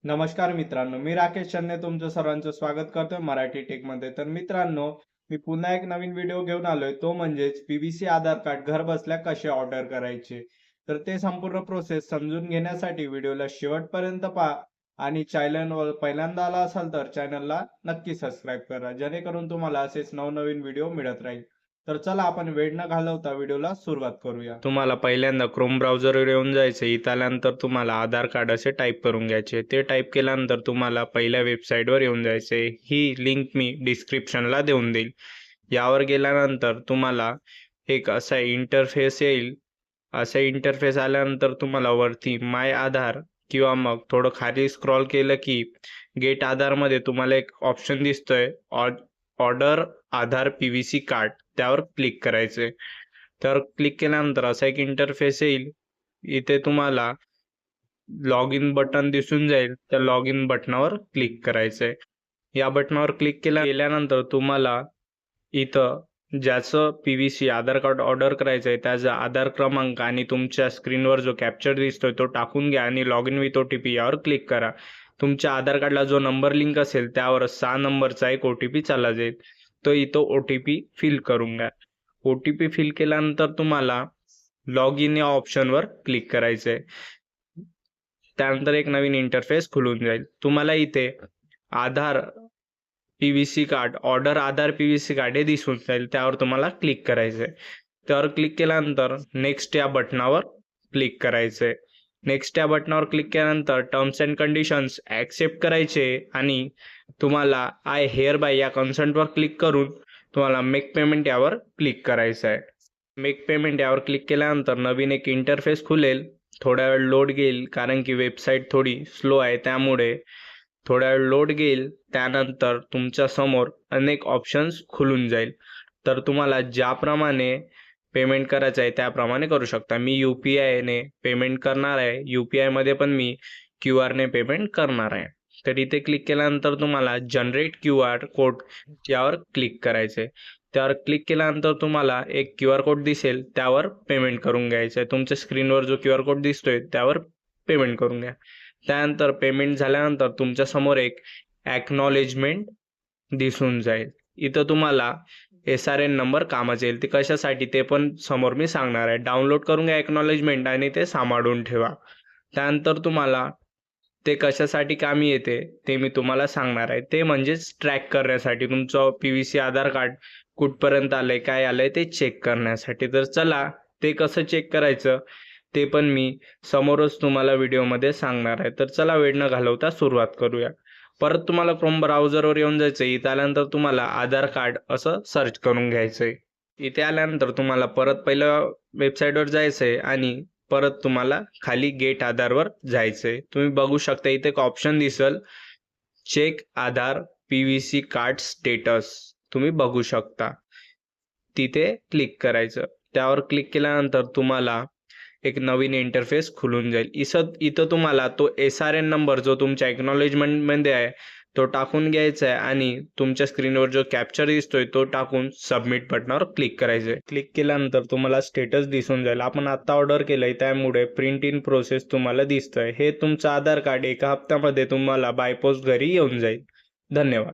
नमस्कार मित्रांनो, मी राकेश चन्ने तुमचं सर्वांचं स्वागत करतोय मराठी टेकमध्ये. तर मित्रांनो, मी पुन्हा एक नवीन व्हिडिओ घेऊन आलोय. तो म्हणजेच पीव्हीसी आधार कार्ड घर बसल्या कसे ऑर्डर करायचे. तर ते संपूर्ण प्रोसेस समजून घेण्यासाठी व्हिडिओला शेवटपर्यंत पहा आणि चॅनलवर पहिल्यांदा आला असाल तर चॅनलला नक्की सबस्क्राईब करा, जेणेकरून तुम्हाला असेच नवनवीन व्हिडिओ मिळत राहील. तर चला आपण वेळ न घालवता व्हिडिओला सुरुवात करूया. तुम्हाला पहिल्यांदा क्रोम ब्राउझरवर येऊन जायचं. इथं आल्यानंतर तुम्हाला आधार कार्ड असे टाईप करून घ्यायचे. ते टाईप केल्यानंतर तुम्हाला पहिल्या वेबसाईटवर येऊन जायचे. ही लिंक मी डिस्क्रिप्शनला देऊन देईल. यावर गेल्यानंतर तुम्हाला एक असा इंटरफेस येईल. असा इंटरफेस आल्यानंतर तुम्हाला वरती माय आधार किंवा मग थोडं खाली स्क्रॉल केलं की गेट आधारमध्ये तुम्हाला एक ऑप्शन दिसतोय, ऑर्डर आधार पीव्हीसी कार्ड. त्यावर क्लिक करायचे. तर क्लिक केल्यानंतर असा एक इंटरफेस येईल. इथे तुम्हाला लॉग इन बटन दिसून जाईल. त्या लॉग इन बटनावर क्लिक करायचंय. या बटनावर क्लिक केल्यानंतर तुम्हाला इथं ज्याचं पीव्हीसी आधार कार्ड ऑर्डर करायचंय त्याचा आधार क्रमांक आणि तुमच्या स्क्रीनवर जो कॅप्चर दिसतोय तो टाकून घ्या आणि लॉग इन विथ ओटीपी यावर क्लिक करा. तुमच्या आधार कार्डला जो नंबर लिंक असेल त्यावर 6 नंबरचा एक ओटीपी चालला जाईल. तो इथं ओटीपी फिल करून घ्या. ओटीपी फिल केल्यानंतर तुम्हाला लॉग इन या ऑप्शनवर क्लिक करायचंय. त्यानंतर एक नवीन इंटरफेस खुलून जाईल. तुम्हाला इथे आधार पीव्हीसी कार्ड, ऑर्डर आधार पीव्हीसी कार्ड हे दिसून जाईल. त्यावर तुम्हाला क्लिक करायचंय. त्यावर क्लिक केल्यानंतर नेक्स्ट या बटनावर क्लिक करायचंय. नेक्स्ट या बटनावर क्लिक केल्यानंतर टर्म्स अँड कंडिशन्स ॲक्सेप्ट करायचे आणि तुम्हाला आय हेअर बाय या कन्सेंटवर क्लिक करून तुम्हाला मेक पेमेंट यावर क्लिक करायचं आहे. मेक पेमेंट यावर क्लिक केल्यानंतर नवीन एक इंटरफेस खुलेल. थोड्या वेळ लोड घेईल कारण की वेबसाईट थोडी स्लो आहे, त्यामुळे थोड्या वेळ लोड घेईल. त्यानंतर तुमच्या समोर अनेक ऑप्शन्स खुलून जाईल. तर तुम्हाला ज्याप्रमाणे पेमेंट करायचं आहे त्याप्रमाणे करू शकता. मी UPI पेमेंट करणार आहे. UPI मध्ये पण मी QR ने पेमेंट करणार आहे. तर इथे क्लिक केल्यानंतर तुम्हाला जनरेट QR कोड यावर क्लिक करायचे. त्यावर क्लिक केल्यानंतर तुम्हाला एक QR कोड दिसेल, त्यावर पेमेंट करून घ्यायचं आहे. तुमच्या स्क्रीनवर जो QR कोड दिसतोय त्यावर पेमेंट करून घ्या. त्यानंतर पेमेंट झाल्यानंतर तुमच्या समोर एक ॲक्नॉलेजमेंट दिसून जाईल. इथं तुम्हाला SRN नंबर कामाचा येईल. ते कशासाठी ते पण समोर मी सांगणार आहे. डाउनलोड करून घ्या ॲक्नॉलेजमेंट आणि ते सांभाळून ठेवा. त्यानंतर तुम्हाला ते कशासाठी कामी येते ते मी तुम्हाला सांगणार आहे. ते म्हणजेच ट्रॅक करण्यासाठी तुमचं पीव्हीसी आधार कार्ड कुठपर्यंत आलंय, काय आलंय ते चेक करण्यासाठी. तर चला ते कसं चेक करायचं ते पण मी समोरच तुम्हाला व्हिडिओमध्ये सांगणार आहे. तर चला वेळ न घालवता सुरुवात करूया. परत तुम्हाला क्रोम ब्राउझरवर येऊन जायचं. इथे आल्यानंतर तुम्हाला आधार कार्ड असं सर्च करून घ्यायचंय. इथे आल्यानंतर तुम्हाला परत पहिलं वेबसाईटवर जायचंय आणि परत तुम्हाला खाली गेट आधारवर जायचंय. तुम्ही बघू शकता इथे एक ऑप्शन दिसेल, चेक आधार पीव्हीसी कार्ड स्टेटस. तुम्ही बघू शकता. तिथे क्लिक करायचं. त्यावर क्लिक केल्यानंतर तुम्हाला एक नवीन इंटरफेस खुलून जाईल. इथं तुम्हाला तो SRN नंबर जो तुमच्या ॲक्नॉलेजमेंटमध्ये आहे तो टाकून घ्यायचा आहे आणि तुमच्या स्क्रीनवर जो कॅप्चर दिसतोय तो टाकून सबमिट बटनावर क्लिक करायचं आहे. क्लिक केल्यानंतर तुम्हाला स्टेटस दिसून जाईल. आपण आता ऑर्डर केलंय त्यामुळे प्रिंट इन प्रोसेस तुम्हाला दिसतंय. हे तुमचं आधार कार्ड 1 हप्त्यामध्ये तुम्हाला बाय पोस्ट घरी येऊन जाईल. धन्यवाद.